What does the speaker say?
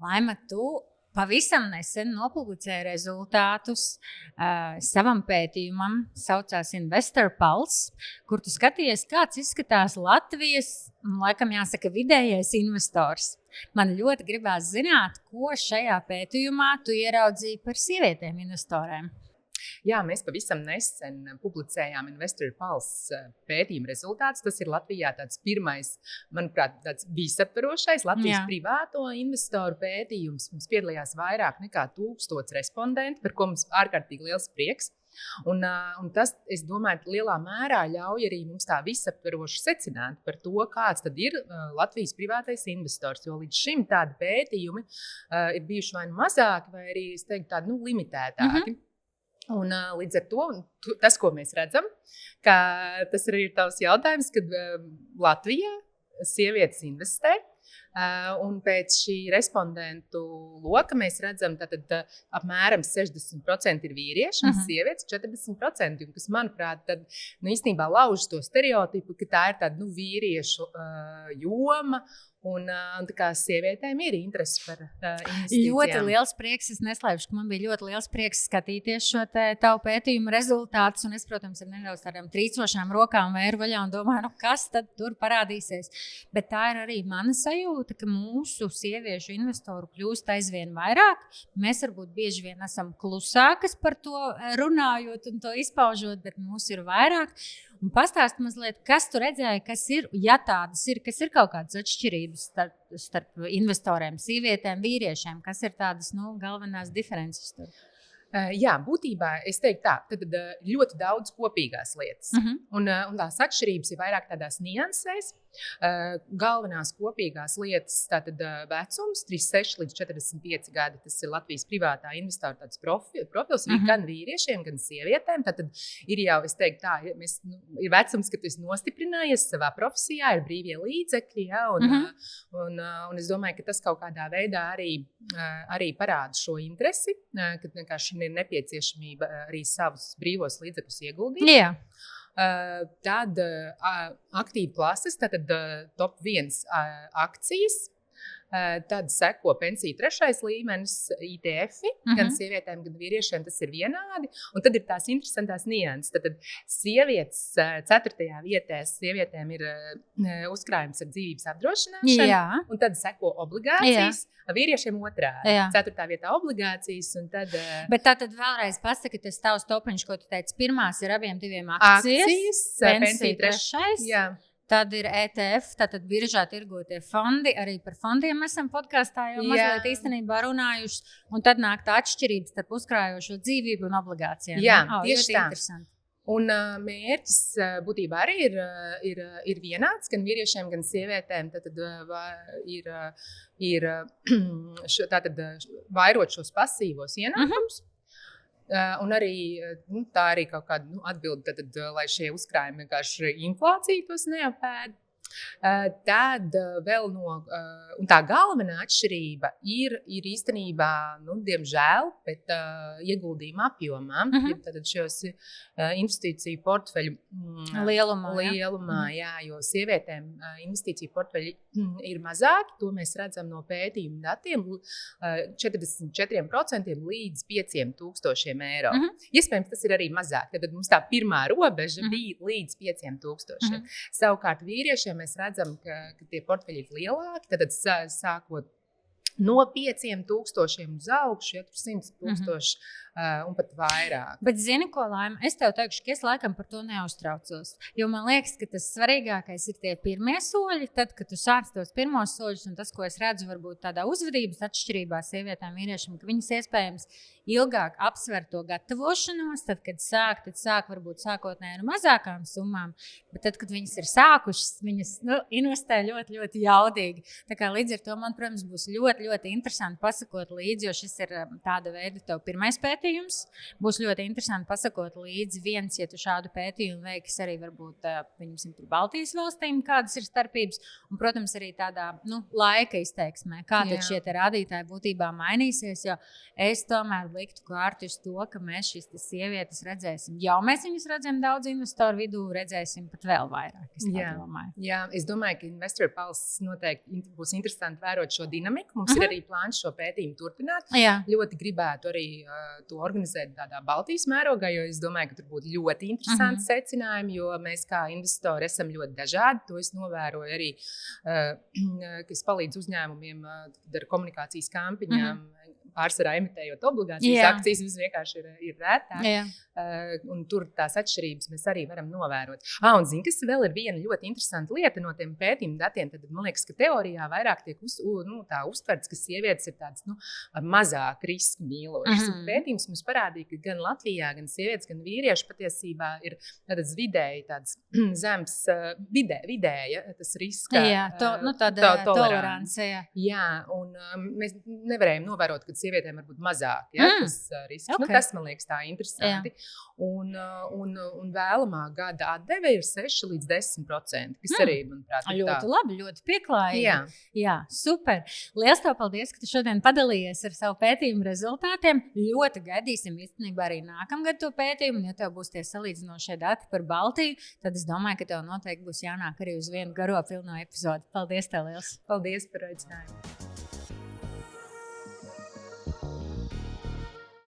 Laima, tu pavisam nesen nopublicēji rezultātus savam pētījumam, saucās Investor Pulse, kur tu skatījies, kāds izskatās Latvijas, laikam jāsaka, vidējais investors. Man ļoti gribās zināt, ko šajā pētījumā tu ieraudzīji par sievietēm investorēm. Jā, mēs pavisam nesen publicējām Investor Pulse pētījuma rezultātus. Tas ir Latvijā tāds pirmais, manuprāt, tāds visaptvarošais Latvijas privāto investoru pētījums. Mums piedalījās vairāk nekā 1000 respondenti, par ko mums ārkārtīgi liels prieks. Un tas, es domāju, lielā mērā ļauj arī mums tā visaptveroši secināt par to, kāds tad ir Latvijas privātais investors. Jo līdz šim tādi pētījumi ir bijuši vai nu mazāki, vai arī, es teiktu, tādi limitētāki. Un līdz ar to tas, ko mēs redzam, ka tas arī ir tavs jautājums, kad Latvijā sievietes investē. Un pēc šī respondentu loka mēs redzam, tātad apmēram 60% ir vīrieši un sievietes 40%, kas, manuprāt, tad, īstenībā lauž to stereotipu, ka tā ir tāda vīriešu joma. Un tā kā sievietēm ir interesi par investīcijām. Ļoti liels prieks, es neslēpšu, ka man bija ļoti liels prieks skatīties šo tavu pētījumu rezultātus, un es, protams, ar nedaudz tādām trīcošām rokām vēru vaļā un domāju, kas tad tur parādīsies. Bet tā ir arī mana sajūta, ka mūsu sieviešu investoru kļūst aizvien vairāk. Mēs varbūt bieži vien esam klusākas par to runājot un to izpaužot, bet mūs ir vairāk. Un pastāst mazliet, kas tu redzēji, kas ir, ja tādas ir, kas ir kaut kādas atšķirības starp investoriem, sievietēm, vīriešiem, kas ir tādas galvenās diferences tur? Jā, būtībā es teiktu tā, tad ļoti daudz kopīgās lietas. Un tās atšķirības ir vairāk tādās niansēs. Galvenās kopīgās lietas, tātad vecums, 36 līdz 45 gadi, tas ir Latvijas privātā investora tāds profils, gan vīriešiem, gan sievietēm. Tātad ir jau, es teiktu tā, ir vecums, ka tu esi nostiprinājies savā profesijā, ir brīvie līdzekļi, ja, un es domāju, ka tas kaut kādā veidā arī parāda šo interesi, ka vienkārši ir nepieciešamība arī savus brīvos līdzekļus ieguldīt. Jā. Tad aktīvu klases, tātad top 1 akcijas, tad seko pensiju 3. līmenis, ITF, gan sievietēm, gan vīriešiem tas ir vienādi, un tad ir tās interesantās nianses. Tad sievietes 4. vietā sievietēm ir uzkrājums ar dzīvības apdrošināšanu, un tad seko obligācijas. Vīriešiem 2. 4. vietā obligācijas. Un tad, bet tā tad vēlreiz pasaki, tas tavs topiņš, ko tu teici, pirmās ir abiem 2 akcijas, pensija 3. Jā. Tad ir ETF, tātad biržā tirgotie fondi. Arī par fondiem esam podkastā jau mazliet īstenībā runājuši. Un tad nāk tā atšķirības starp uzkrājošo dzīvību un obligācijām. Jā, tieši tā. Un mērķis būtībā arī ir vienāds, gan vīriešiem, gan sievietēm. Tad ir tātad vairot šos pasīvos ienākumus. Un arī tā arī kaut kāda atbilde, lai šie uzkrājumi vienkārši inflāciju tos neapēd. Tad vēl un tā galvenā atšķirība ir īstenībā, diemžēl, bet ieguldījuma apjomā, tātad šos investīciju portfeļu lielumā, jā, jo sievietēm investīciju portfeļi ir mazāki, to mēs redzam no pētījuma datiem, 44% līdz 5,000 eiro. Iespējams, tas ir arī mazāk, tad mums tā pirmā robeža bija līdz 5,000. Savukārt vīriešiem mēs redzam, ka tie portfeļi ir lielāki, tad sākot no 5,000 uz augšu, 100,000 un pat vairāk. Bet zini, ko, Laima? Es tev teikšu, ka es laikam par to neuztraucos. Jo man liekas, ka tas svarīgākais ir tie pirmie soļi, tad, kad tu sāc tos pirmos soļus, un tas, ko es redzu, varbūt tādā uzvedības atšķirībā sievietēm, vīriešiem, ka viņas iespējams ilgāk apsver to gatavošanos, tad, kad sāk varbūt sākotnēji ar mazākām summām, bet tad, kad viņas ir sākušas, viņas investē ļoti, ļoti jaudīgi. Tā kā līdz ar to man, protams, būs ļoti, ļoti interesanti pasakot līdzi, jo šis ir tāda veida tev pirmais pētījums. Būs ļoti interesanti pasakot līdzi viens, ja tu šādu pētījumu veiks arī varbūt, viņam tur Baltijas valstīm, kādas ir starpības, un, protams, arī tādā, laika izteiksmē, kā tad šie te rādītāji būtībā mainīsies, jo es tomēr liktu kārtu uz to, ka mēs šīs sievietes redzēsim. Jau mēs viņus redzam daudz investoru vidū, redzēsim pat vēl vairāk, es tā domāju. Jā, es domāju, ka Investor Pulse noteikti būs interesanti vērot šo dinamiku. Mums Mums ir arī plāns šo pētījumu turpināt. Jā. Ļoti gribētu arī to organizēt tādā Baltijas mērogā, jo es domāju, ka tur būtu ļoti interesanti secinājumi, jo mēs kā investori esam ļoti dažādi. To es novēroju arī, kas palīdz uzņēmumiem ar komunikācijas kampaņām. Pārsvarā imitējot obligācijas akcijas, tas vienkārši ir rētāk. Un tur tās atšķirības mēs arī varam novērot. Un zini, kas vēl ir viena ļoti interesanta lieta no tiem pētījumu datiem, tad man liekas, ka teorijā vairāk tiek uztverts, ka sievietes ir tādas ar mazāk risku mīlošas. Pētījums mums parādīja, ka gan Latvijā, gan sievietes, gan vīrieši patiesībā ir tāds vidēji tāds zems, vidēja tas riska. Tāda tolerance. Jā, un mēs nevarējām novērot, ka sievietēm var būt mazāk tas risks. Okay. Tas man liekas tā interesanti. Un vēlamā gada atdeve ir 6 līdz 10%, kas arī, manuprāt, ir ļoti labi, ļoti pieklājīgi. Jā, super. Liels tev paldies, ka tu šodien padalījies ar savu pētījumu rezultātiem. Ļoti gaidīsim īstenībā arī nākamgad to pētījumu. Ja tev būs tie salīdzinošie dati par Baltiju, tad es domāju, ka tev noteikti būs jānāk arī uz vienu garo pilno epizodi. Paldies tev liels. Paldies par aicinājumu.